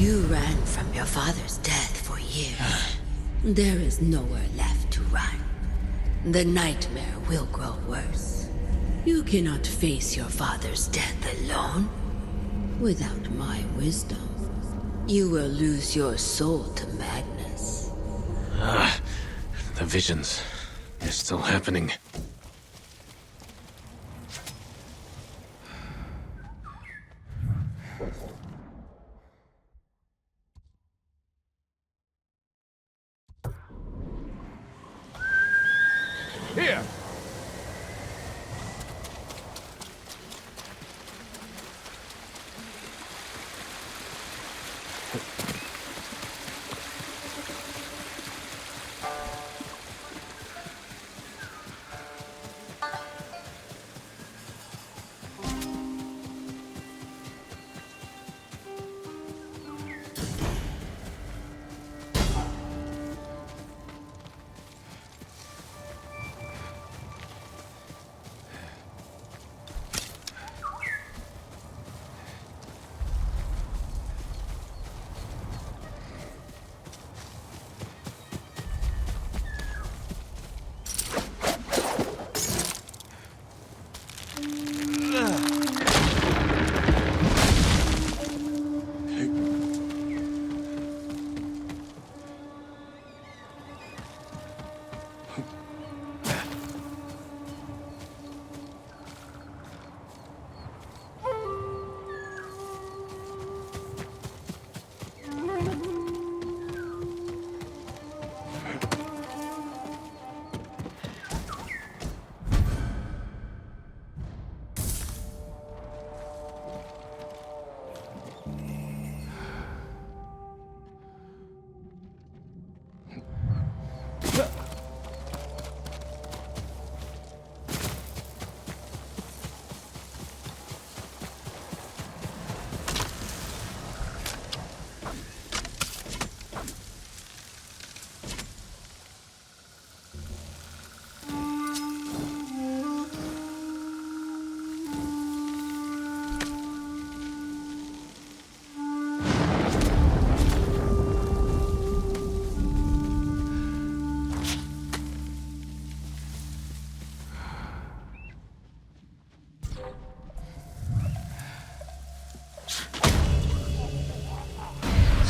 You ran from your father's death for years. There is nowhere left to run. The nightmare will grow worse. You cannot face your father's death alone. Without my wisdom, you will lose your soul to madness. The visions. They're still happening. Here!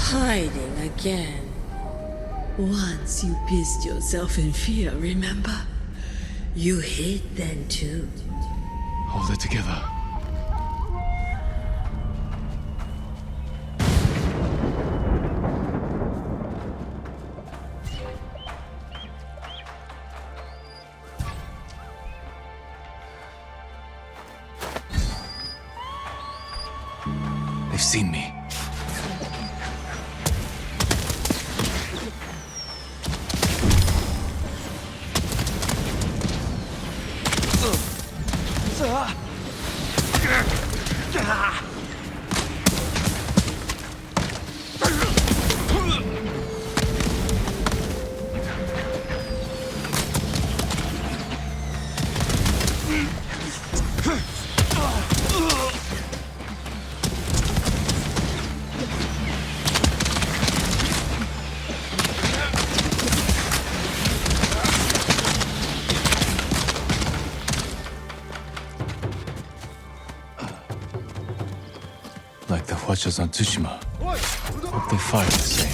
Hiding again. Once you pissed yourself in fear, remember? You hid then too. Hold it together. They've seen me. Like the watchers on Tsushima. Hope they fire the same.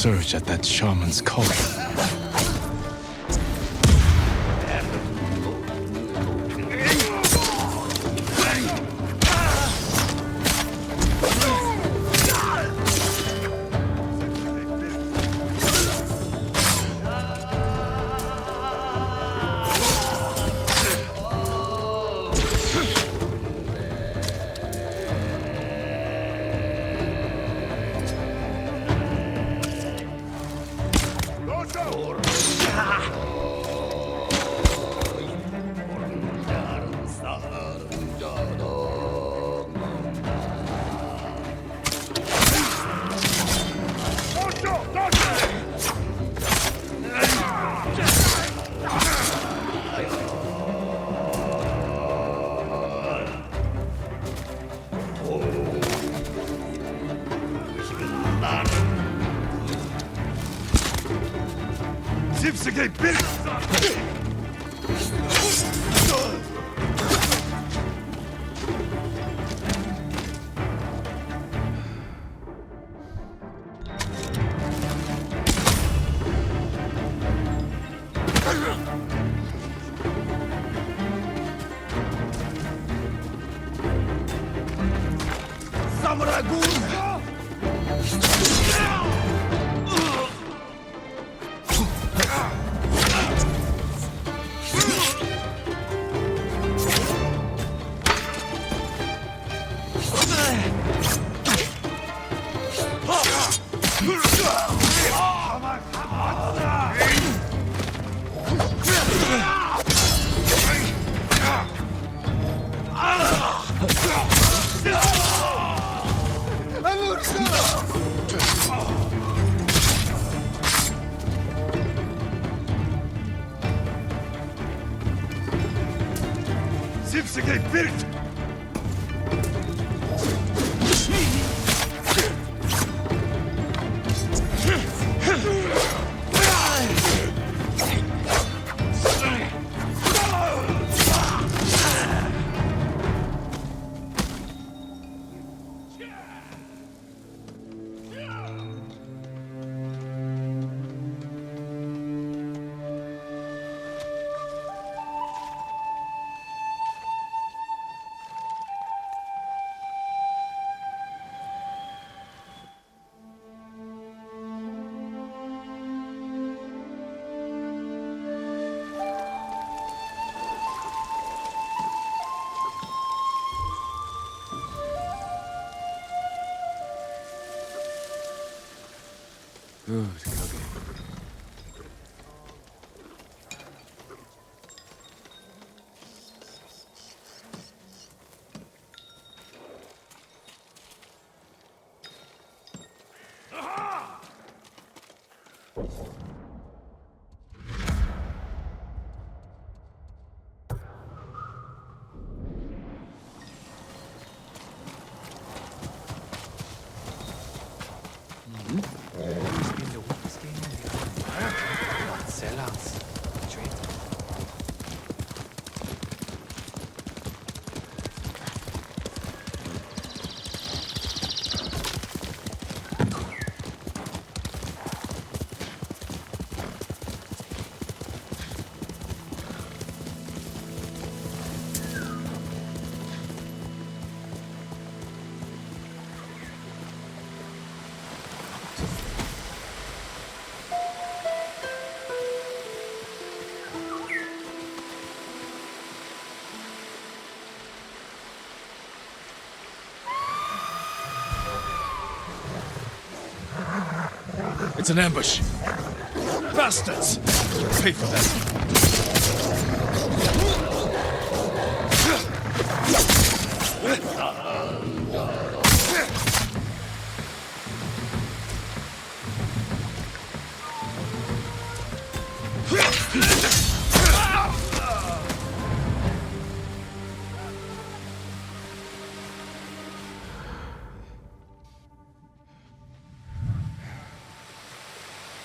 surge at that shaman's call. Good cooking. It's an ambush. Bastards! Pay for that.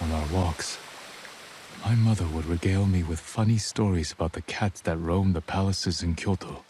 On our walks, my mother would regale me with funny stories about the cats that roam the palaces in Kyoto.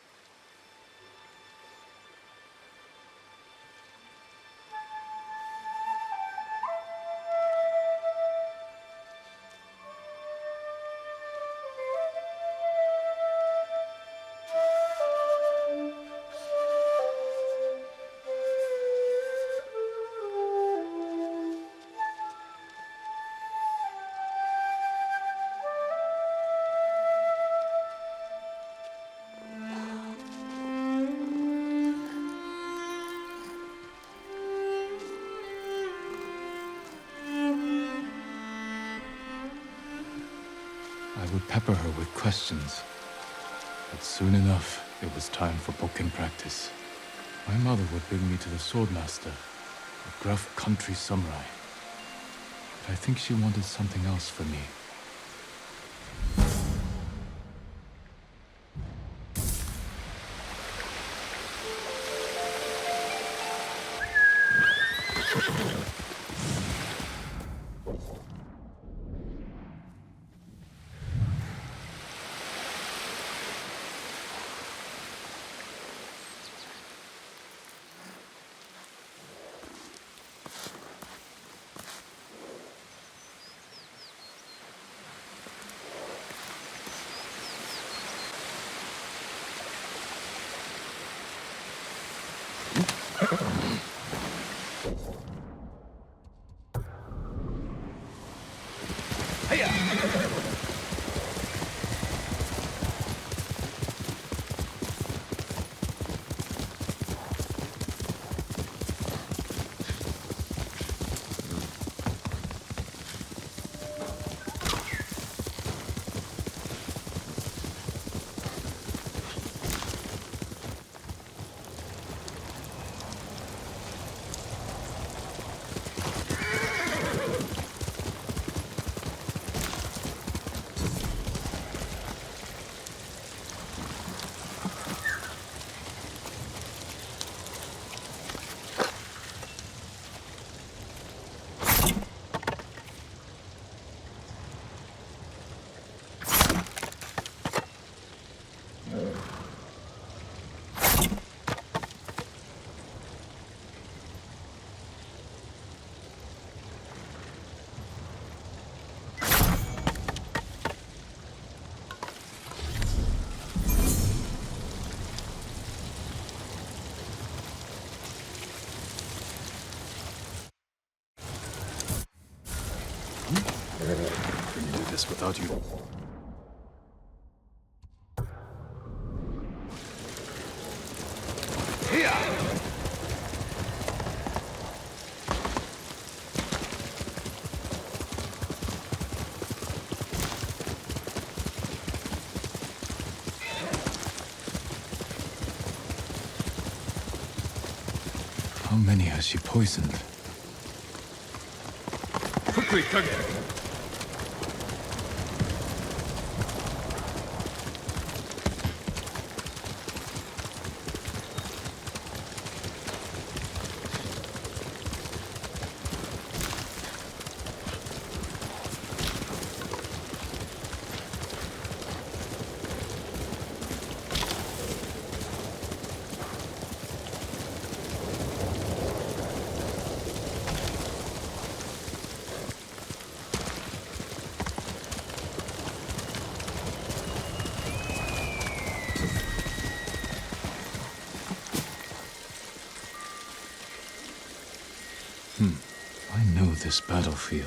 I would pepper her with questions. But soon enough, it was time for bokken practice. My mother would bring me to the swordmaster, a gruff country samurai. But I think she wanted something else for me. Can you do this without you? How many has she poisoned? Quickly, Kage! I know this battlefield.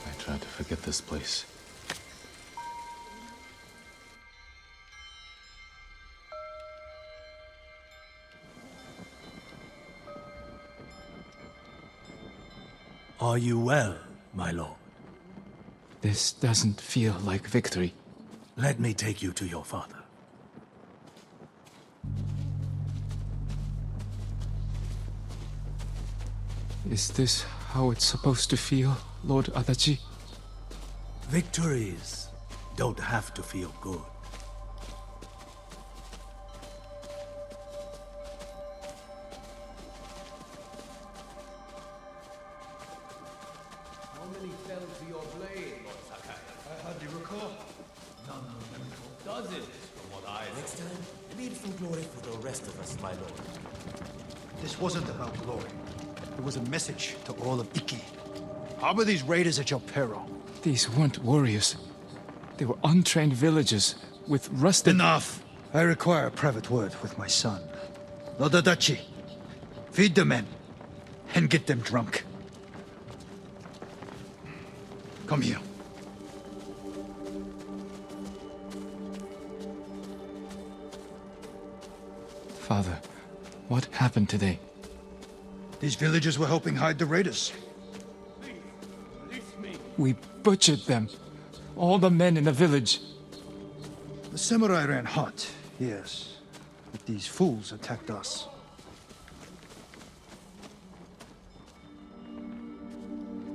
I tried to forget this place. Are you well, my lord? This doesn't feel like victory. Let me take you to your father. Is this how it's supposed to feel, Lord Adachi? Victories don't have to feel good. How many fell to your blade, Lord Sakai? I hardly recall. None dozens, from what I know. Next time, leave some glory for the rest of us, my lord. This wasn't about glory. It was a message to all of Iki. Harbor these raiders at your peril. These weren't warriors. They were untrained villagers with rusted... Enough! I require a private word with my son. Lord Adachi, feed the men and get them drunk. Come here. Father, what happened today? These villagers were helping hide the raiders. Please, release me. We butchered them. All the men in the village. The samurai ran hot, yes. But these fools attacked us.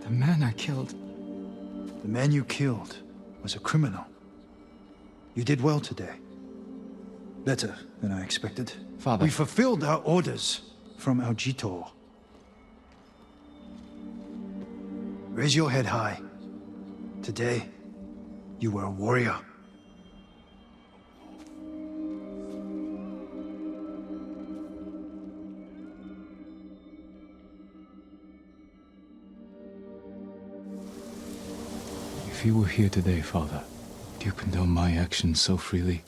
The man I killed. The man you killed was a criminal. You did well today. Better than I expected. Father. We fulfilled our orders from our Jito. Raise your head high. Today, you were a warrior. If you were here today, Father, do you condone my actions so freely?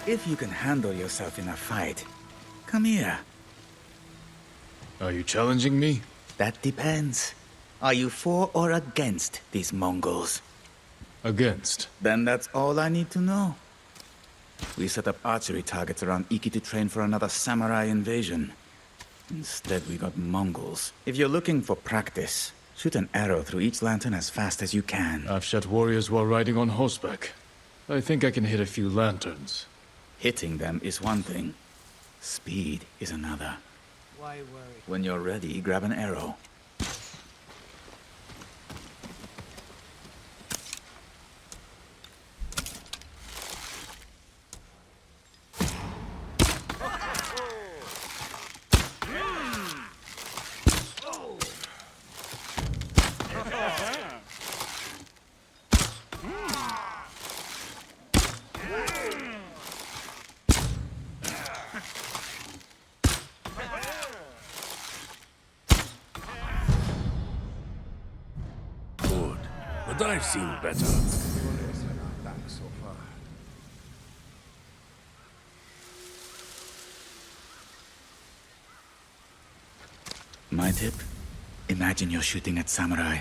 If you can handle yourself in a fight, come here. Are you challenging me? That depends. Are you for or against these Mongols? Against. Then that's all I need to know. We set up archery targets around Iki to train for another samurai invasion. Instead, we got Mongols. If you're looking for practice, shoot an arrow through each lantern as fast as you can. I've shot warriors while riding on horseback. I think I can hit a few lanterns. Hitting them is one thing. Speed is another. Why worry? When you're ready, grab an arrow. But I've seen better. My tip? Imagine you're shooting at samurai.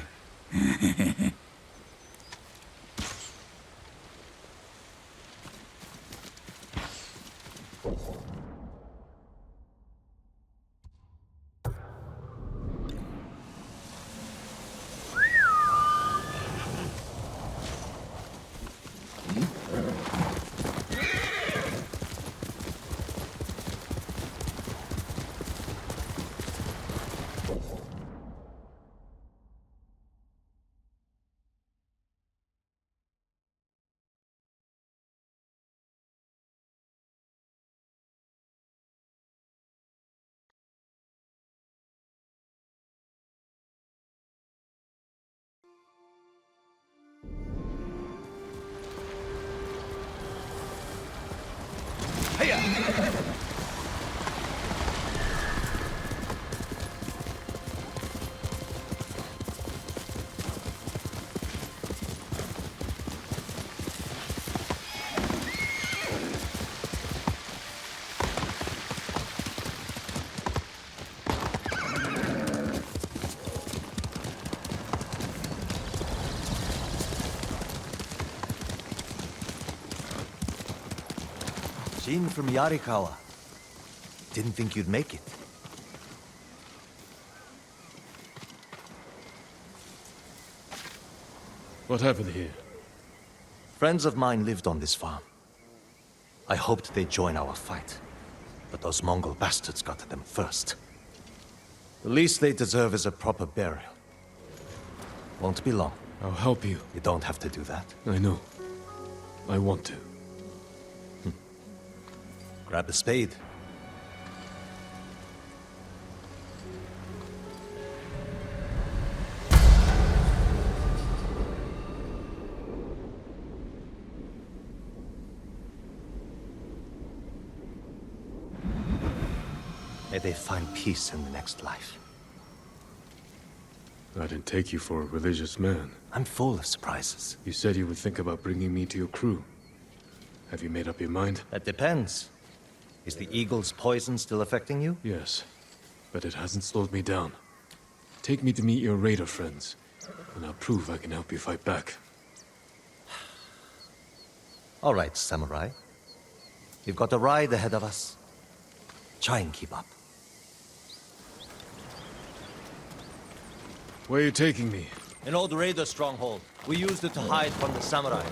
Jin from Yarikawa. Didn't think you'd make it. What happened here? Friends of mine lived on this farm. I hoped they'd join our fight, but those Mongol bastards got to them first. The least they deserve is a proper burial. Won't be long. I'll help you. You don't have to do that. I know. I want to. Grab the spade. May they find peace in the next life. I didn't take you for a religious man. I'm full of surprises. You said you would think about bringing me to your crew. Have you made up your mind? That depends. Is the eagle's poison still affecting you? Yes, but it hasn't slowed me down. Take me to meet your raider friends, and I'll prove I can help you fight back. All right, samurai. We've got a ride ahead of us. Try and keep up. Where are you taking me? An old raider stronghold. We used it to hide from the samurai.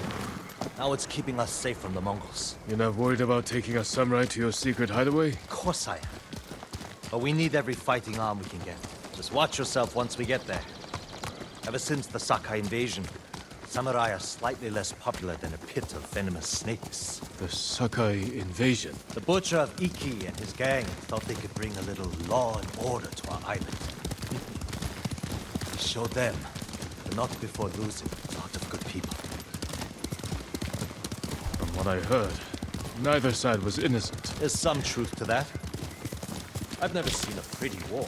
Now it's keeping us safe from the Mongols. You're not worried about taking a samurai to your secret hideaway? Of course I am. But we need every fighting arm we can get. Just watch yourself once we get there. Ever since the Sakai invasion, samurai are slightly less popular than a pit of venomous snakes. The Sakai invasion. The butcher of Iki and his gang thought they could bring a little law and order to our island. We showed them, but not before losing a lot of good people. From what I heard, neither side was innocent. There's some truth to that. I've never seen a pretty war.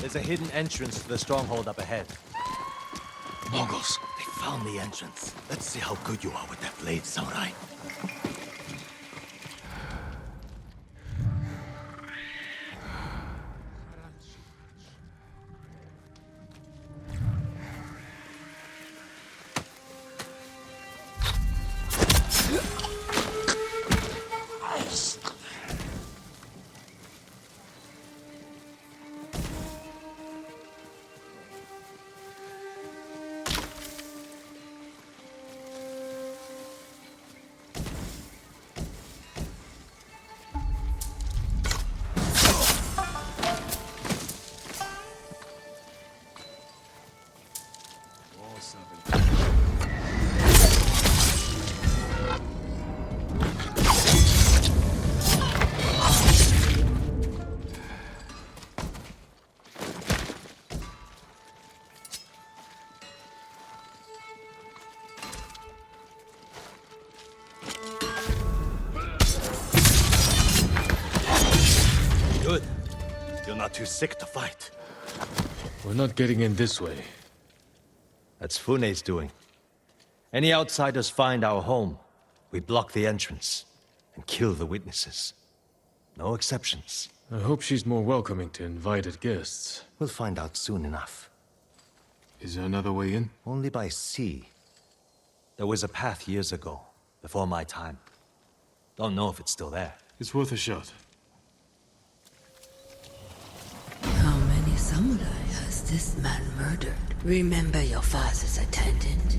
There's a hidden entrance to the stronghold up ahead. Mongols! They found the entrance. Let's see how good you are with that blade, samurai. Good. You're not too sick to fight. We're not getting in this way. That's Fune's doing. Any outsiders find our home, we block the entrance and kill the witnesses. No exceptions. I hope she's more welcoming to invited guests. We'll find out soon enough. Is there another way in? Only by sea. There was a path years ago, before my time. Don't know if it's still there. It's worth a shot. How many samurai has this man murdered? Remember your father's attendant?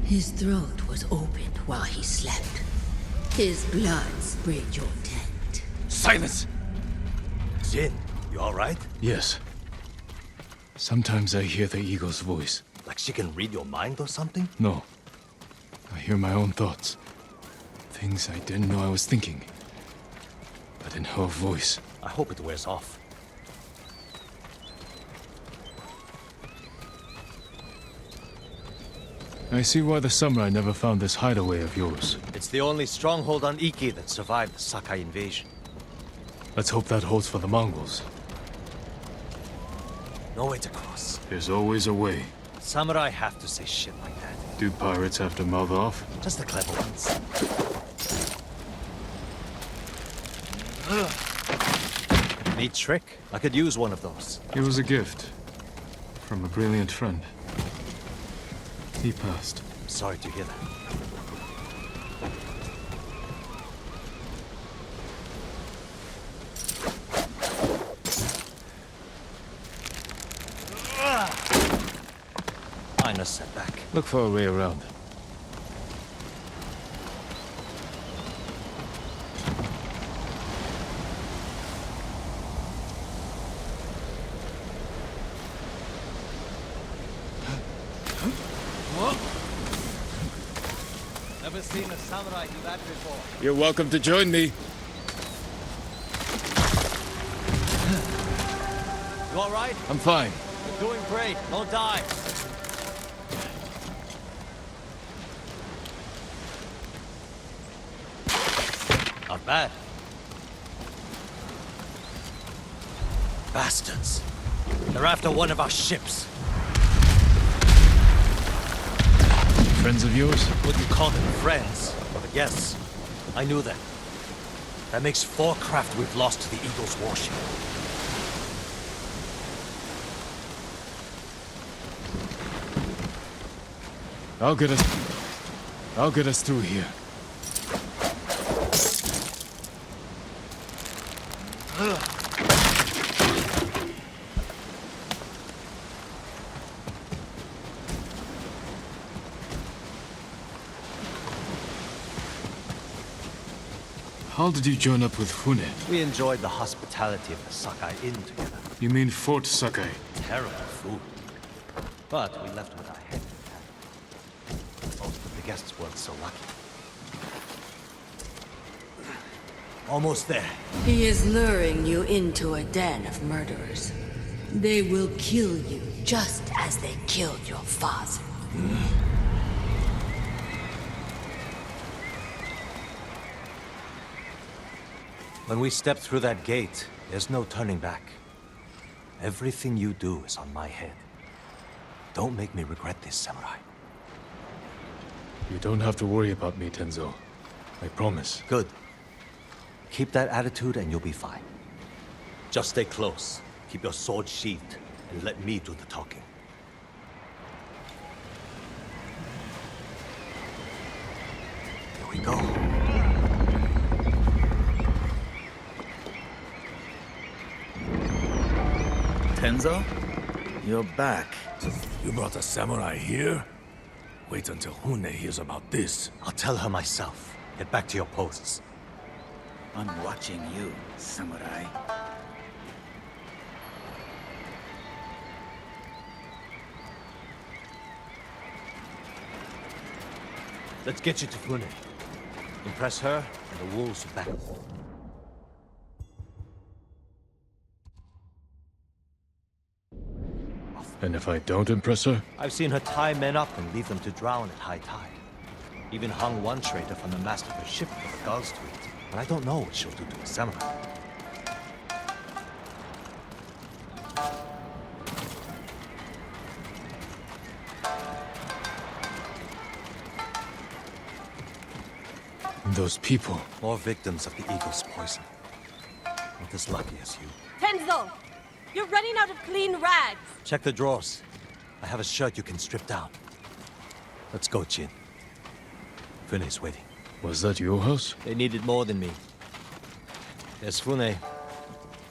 His throat was opened while he slept. His blood sprayed your tent. Silence! Jin, you alright? Yes. Sometimes I hear the eagle's voice. Like she can read your mind or something? No. I hear my own thoughts. Things I didn't know I was thinking. But in her voice. I hope it wears off. I see why the samurai never found this hideaway of yours. It's the only stronghold on Iki that survived the Sakai invasion. Let's hope that holds for the Mongols. No way to cross. There's always a way. Samurai have to say shit like that. Do pirates have to mouth off? Just the clever ones. Neat trick. I could use one of those. It was a gift. From a brilliant friend. He passed. Sorry to hear that. Minor setback. Look for a way around. Never seen a samurai do that before. You're welcome to join me. You alright? I'm fine. You're doing great. Don't die. Not bad. Bastards. They're after one of our ships. Friends of yours? Wouldn't call them friends, but yes, I knew them. That makes 4 craft we've lost to the Eagle's warship. I'll get us through here. How did you join up with Fune? We enjoyed the hospitality of the Sakai Inn together. You mean Fort Sakai? Terrible food. But we left with our head intact. Most of the guests weren't so lucky. Almost there. He is luring you into a den of murderers. They will kill you just as they killed your father. When we step through that gate, there's no turning back. Everything you do is on my head. Don't make me regret this, Samurai. You don't have to worry about me, Tenzo. I promise. Good. Keep that attitude and you'll be fine. Just stay close, keep your sword sheathed, and let me do the talking. Here we go. Tenzo? You're back. You brought a samurai here? Wait until Hune hears about this. I'll tell her myself. Get back to your posts. I'm watching you, samurai. Let's get you to Fune. Impress her, and the wolves will back. And if I don't impress her? I've seen her tie men up and leave them to drown at high tide. Even hung one traitor from the mast of her ship for the gulls to eat. But I don't know what she'll do to a samurai. And those people. More victims of the Eagle's poison. Not as lucky as you. Tenzo! You're running out of clean rags! Check the drawers. I have a shirt you can strip down. Let's go, Jin. Fune's waiting. Was that your house? They needed more than me. There's Fune,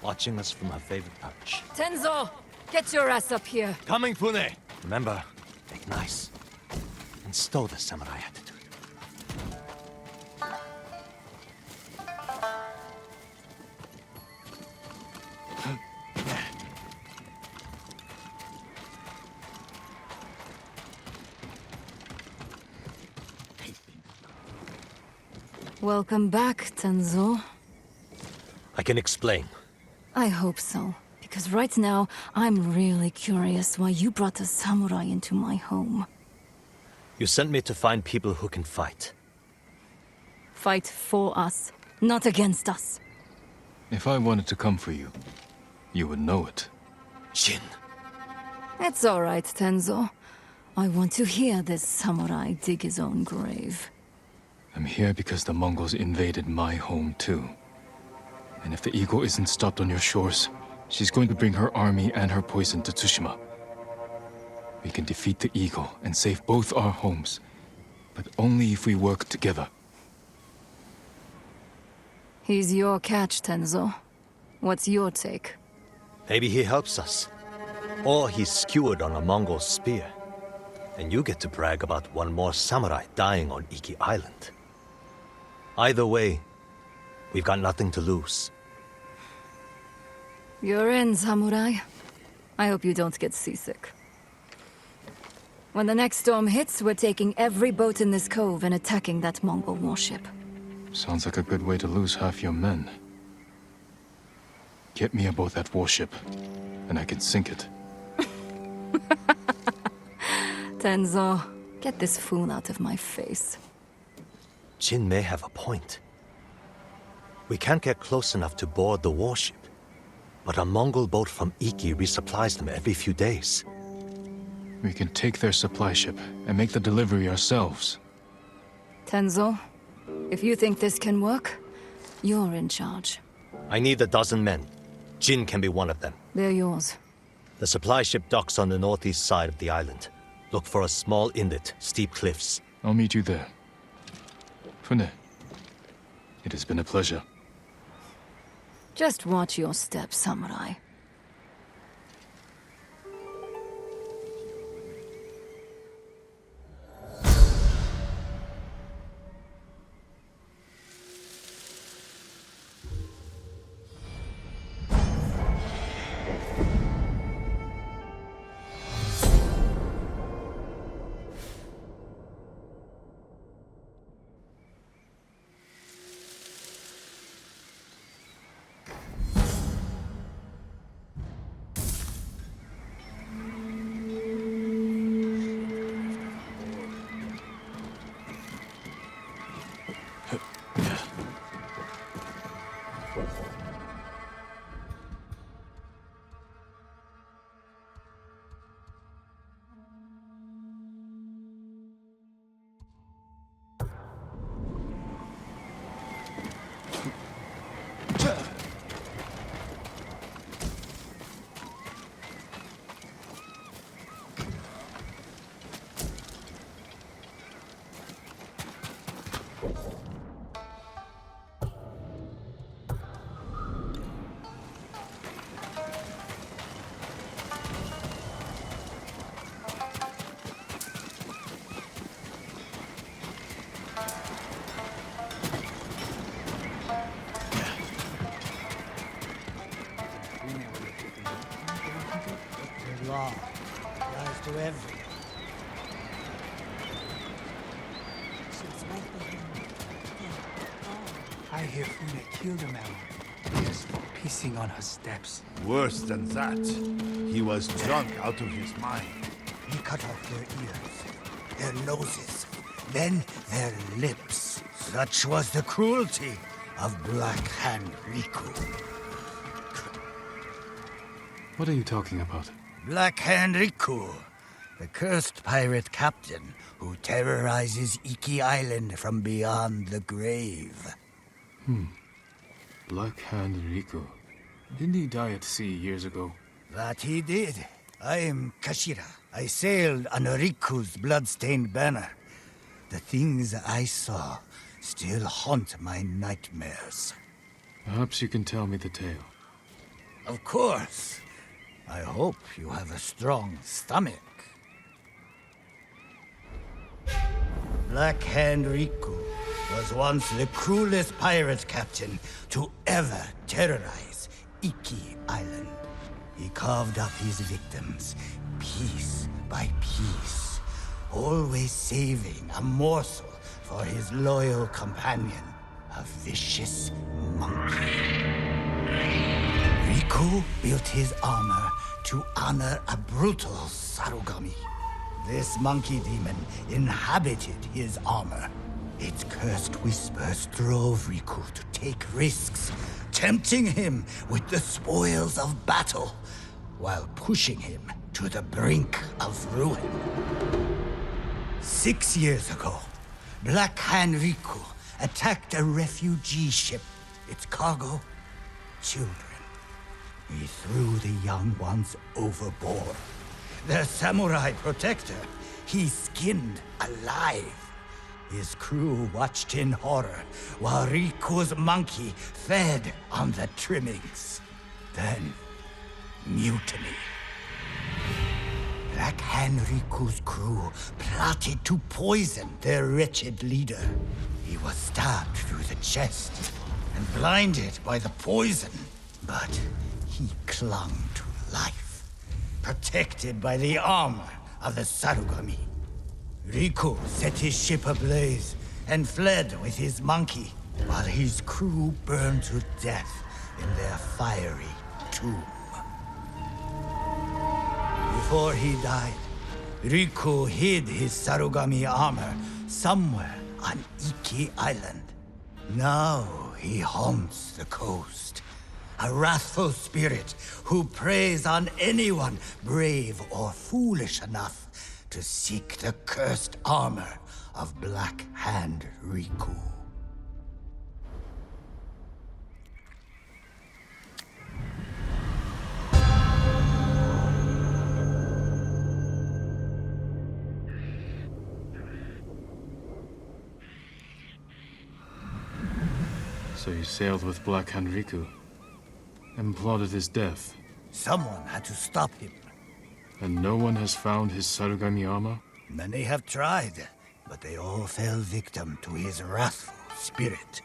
watching us from her favorite perch. Tenzo! Get your ass up here! Coming, Fune! Remember, make nice. And stow the samurai attitude. Welcome back, Tenzo. I can explain. I hope so. Because right now, I'm really curious why you brought a samurai into my home. You sent me to find people who can fight. Fight for us, not against us. If I wanted to come for you, you would know it. Jin. It's all right, Tenzo. I want to hear this samurai dig his own grave. I'm here because the Mongols invaded my home too. And if the Eagle isn't stopped on your shores, she's going to bring her army and her poison to Tsushima. We can defeat the Eagle and save both our homes. But only if we work together. He's your catch, Tenzo. What's your take? Maybe he helps us. Or he's skewered on a Mongol spear. And you get to brag about one more samurai dying on Iki Island. Either way, we've got nothing to lose. You're in, samurai. I hope you don't get seasick. When the next storm hits, we're taking every boat in this cove and attacking that Mongol warship. Sounds like a good way to lose half your men. Get me aboard that warship, and I can sink it. Tenzo, get this fool out of my face. Jin may have a point. We can't get close enough to board the warship. But a Mongol boat from Iki resupplies them every few days. We can take their supply ship and make the delivery ourselves. Tenzo, if you think this can work, you're in charge. I need a dozen men. Jin can be one of them. They're yours. The supply ship docks on the northeast side of the island. Look for a small inlet, steep cliffs. I'll meet you there. Fune, it has been a pleasure. Just watch your step, samurai. Law applies to everyone. I hear Fune killed a man just for pissing on her steps. Worse than that, he was drunk out of his mind. He cut off their ears, their noses, then their lips. Such was the cruelty of Black Hand Riku. What are you talking about? Black Hand Riku, the cursed pirate captain who terrorizes Iki Island from beyond the grave. Black Hand Riku. Didn't he die at sea years ago? That he did. I'm Kashira. I sailed under Riku's blood-stained banner. The things I saw still haunt my nightmares. Perhaps you can tell me the tale. Of course. I hope you have a strong stomach. Black Hand Riku was once the cruelest pirate captain to ever terrorize Iki Island. He carved up his victims, piece by piece, always saving a morsel for his loyal companion, a vicious monkey. Riku built his armor to honor a brutal Sarugami. This monkey demon inhabited his armor. Its cursed whispers drove Riku to take risks, tempting him with the spoils of battle, while pushing him to the brink of ruin. 6 years ago, Black Hand Riku attacked a refugee ship. Its cargo, children. He threw the young ones overboard. the samurai protector, he skinned alive. His crew watched in horror while Riku's monkey fed on the trimmings. Then, mutiny. Black Hand Riku's crew plotted to poison their wretched leader. He was stabbed through the chest and blinded by the poison, but he clung to life, protected by the armor of the Sarugami. Riku set his ship ablaze and fled with his monkey, while his crew burned to death in their fiery tomb. Before he died, Riku hid his Sarugami armor somewhere on Iki Island. Now he haunts the coast, a wrathful spirit who preys on anyone brave or foolish enough to seek the cursed armor of Black Hand Riku. So you sailed with Black Hand Riku and plotted his death. Someone had to stop him. And no one has found his Sarugami armor? Many have tried, but they all fell victim to his wrathful spirit.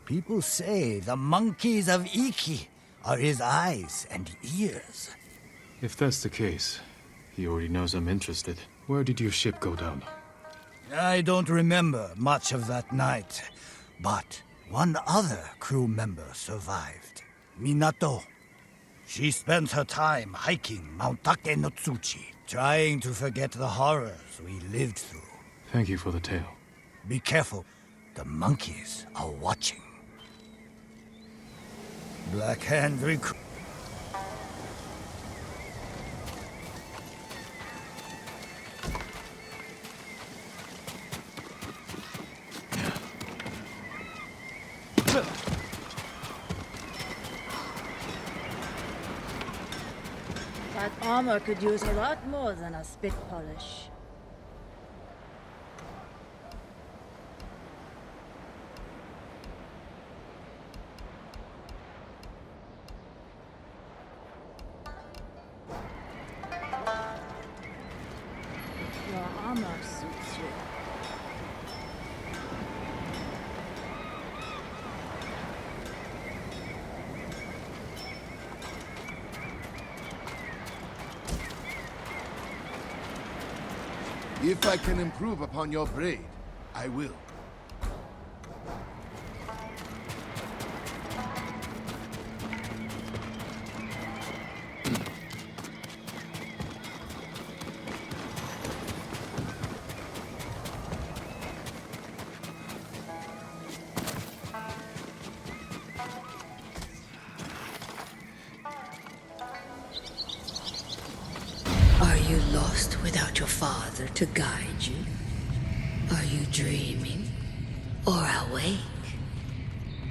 People say the monkeys of Iki are his eyes and ears. If that's the case, he already knows I'm interested. Where did your ship go down? I don't remember much of that night, but one other crew member survived. Minato. She spent her time hiking Mount Take no Tsuchi, trying to forget the horrors we lived through. Thank you for the tale. Be careful. The monkeys are watching. Black Hand Riku. That armor could use a lot more than a spit polish. Your armor suits you. If I can improve upon your braid, I will. Are you lost without your father to guide you? Are you dreaming or awake?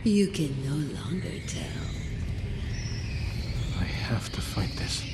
You can no longer tell. I have to fight this.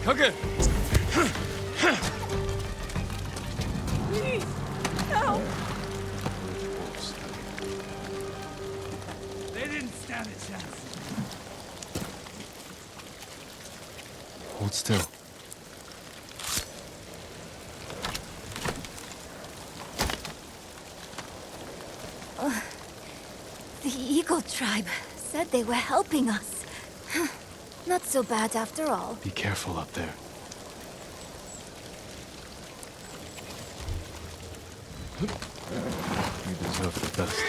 Kage! Please, help! They didn't stand a chance. Hold still. The Eagle tribe said they were helping us. Not so bad after all. Be careful up there. You deserve the best.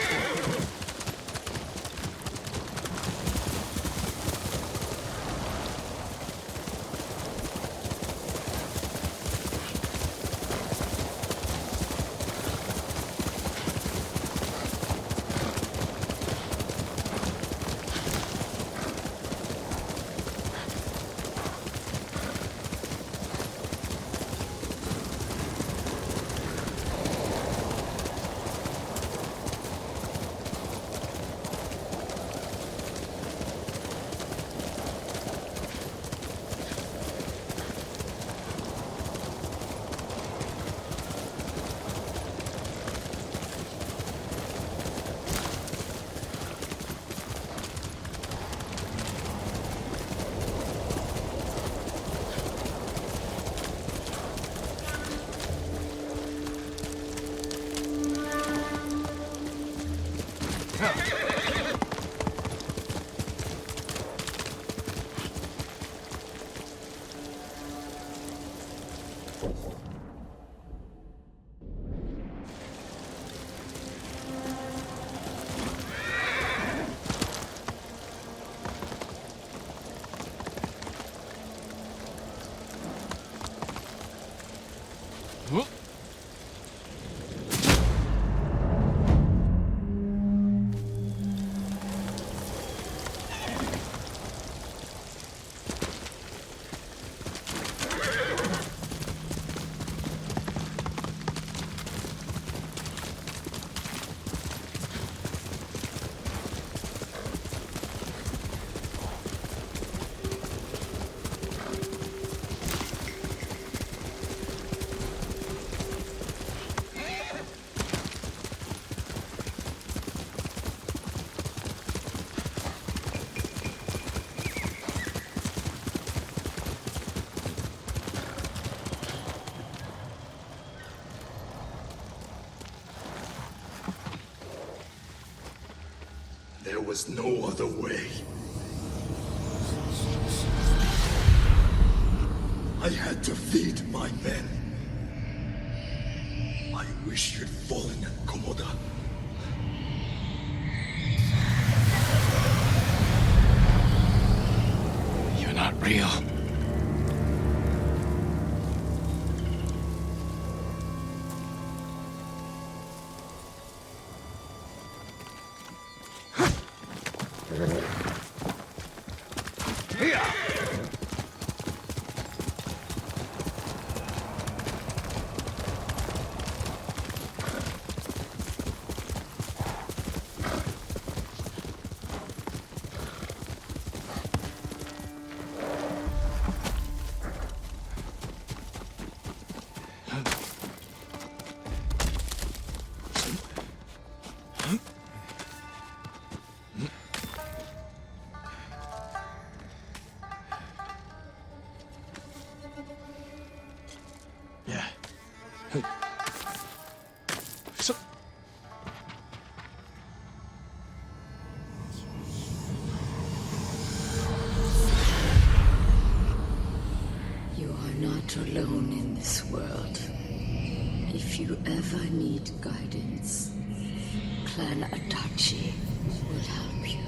There was no other way. I had to feed my men. I wish you'd fallen at Komoda. You're not real. You are not alone in this world. If you ever need guidance, Clan Adachi will help you.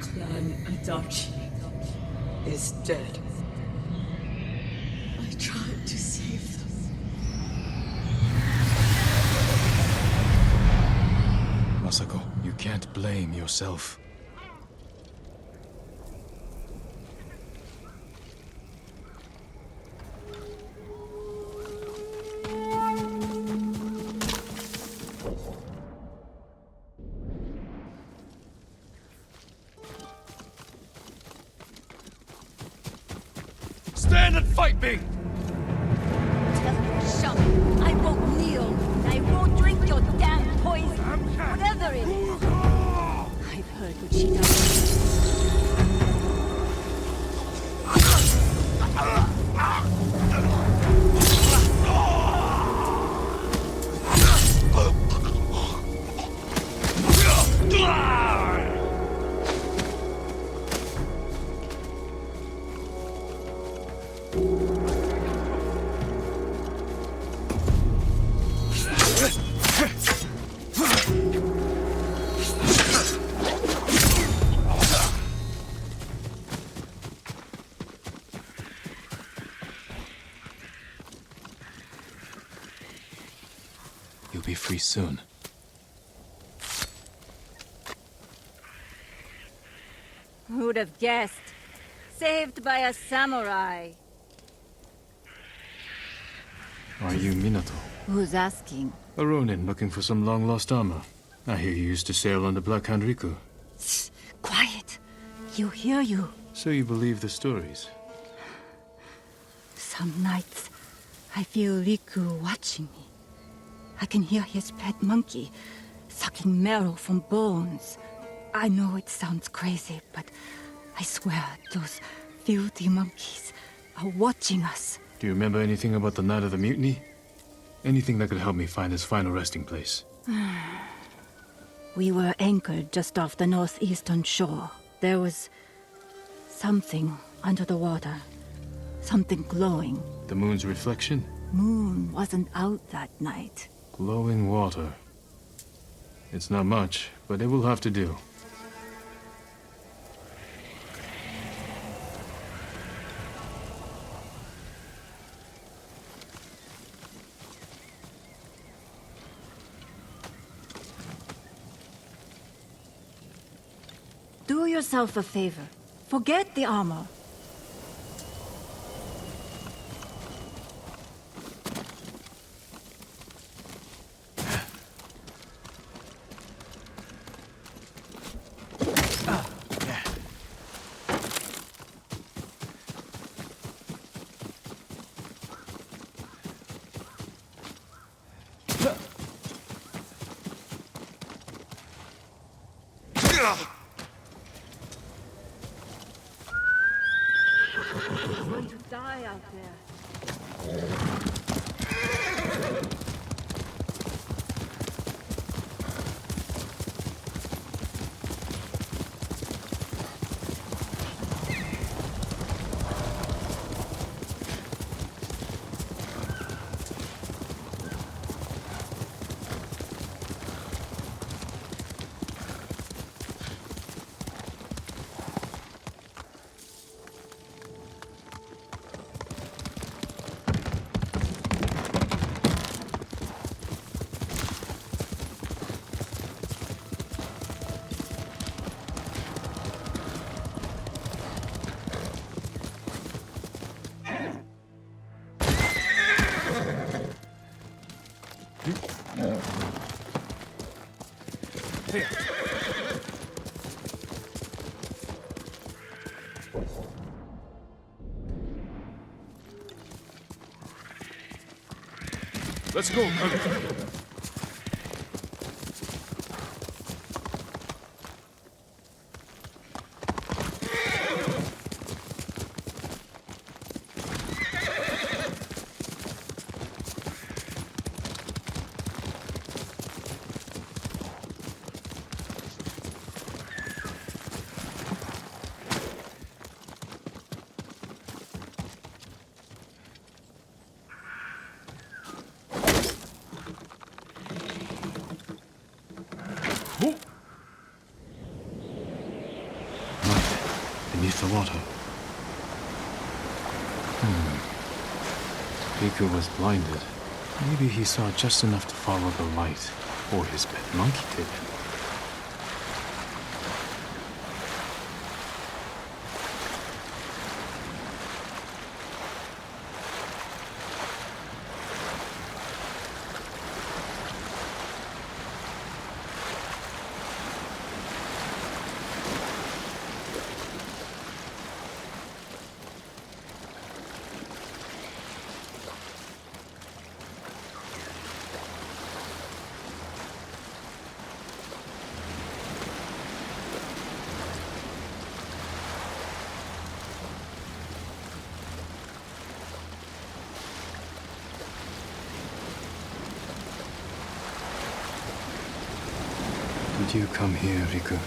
Clan Adachi is dead. I tried to save them. Masako, you can't blame yourself. stand and fight me! Tell your shop I won't kneel. I won't drink your damn poison. Whatever it is. I've heard what she does. You'll be free soon. Who'd have guessed? Saved by a samurai. Are you Minato? Who's asking? A Ronin looking for some long-lost armor. I hear you used to sail on the Black Hand Riku. Shh, quiet. He'll hear you. So you believe the stories? Some nights, I feel Riku watching me. I can hear his pet monkey sucking marrow from bones. I know it sounds crazy, but I swear those filthy monkeys are watching us. Do you remember anything about the night of the mutiny? Anything that could help me find his final resting place? We were anchored just off the northeastern shore. There was something under the water. Something glowing. The moon's reflection? Moon wasn't out that night. Glowing water. It's not much, but it will have to do. Do yourself a favor. Forget the armor. You're going to die out there. Let's go. Beneath the water. Riku was blinded. Maybe he saw just enough to follow the light, or his pet monkey did. Did you come here, Riku?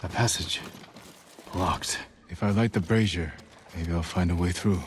The passage. Locked. If I light the brazier, maybe I'll find a way through.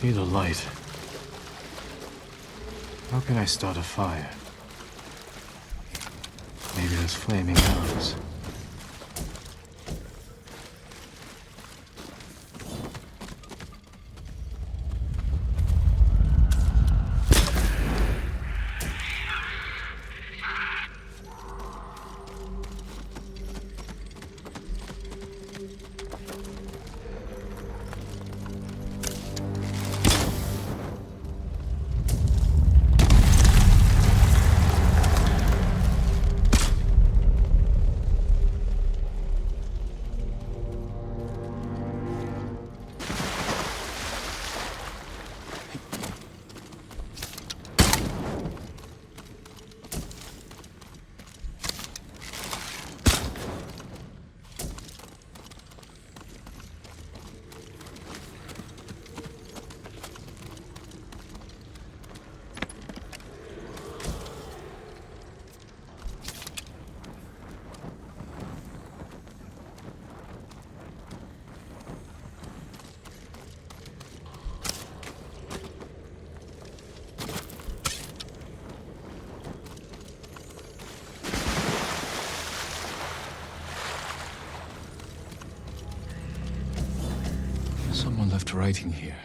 Need a light. How can I start a fire? Maybe there's flaming arrows. Someone left writing here.